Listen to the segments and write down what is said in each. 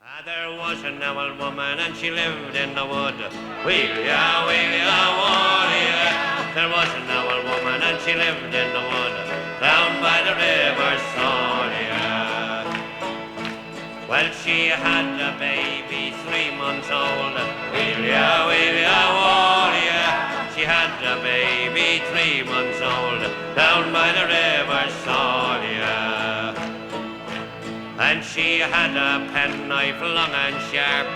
There was an old woman and she lived in the wood. Wheel-ya, wheel-ya, wall-ya. There was an old woman and she lived in the wood, down by the river Salya. Well, she had a baby 3 months old. Wheel-ya, wheel-ya, wall-ya. She had a baby 3 months old, down by the river Salya. And she had a penknife long and sharp.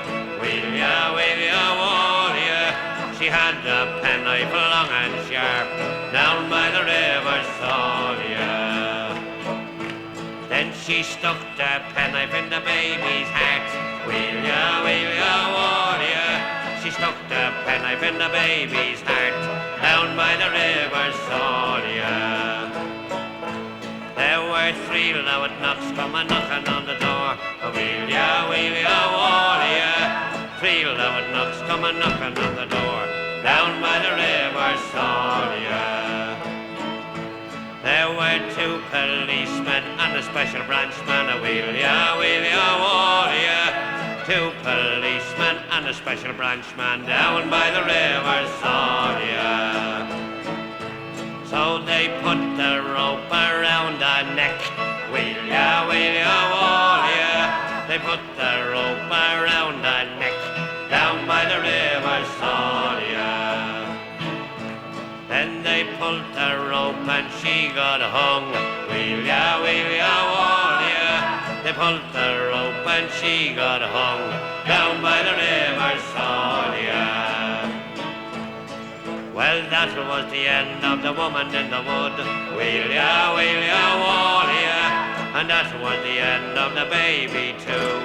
Wheel-ya, wheel-ya, wall-ya. She had a penknife long and sharp, down by the river Salya. Then she stuck the penknife in the baby's heart. Wheel-ya, wheel-ya, wall-ya. She stuck the penknife in the baby's heart, down by the river Salya. There were 3 loud knocks come a knocking on the door. Wheel-ya, wheel-ya, wall-ya. 3 loud knocks come a knocking on the door, down by the river Salya. There were 2 policemen and a special branchman. Wheel-ya, wheel-ya, wall-ya. 2 policemen and a special branchman, down by the river Salya. So they put the rope around her neck. Wheel-ya, wheel-ya, wall-ya. They put the rope around her neck, down by the river Salya. Then they pulled the rope and she got hung. Wheel-ya, wheel-ya, wall-ya. They pulled the rope and she got hung, down by the river Salya. Well, that was the end of the woman in the wood. Wheel-ya, wheel-ya, wall-ya. And that was the end of the baby too.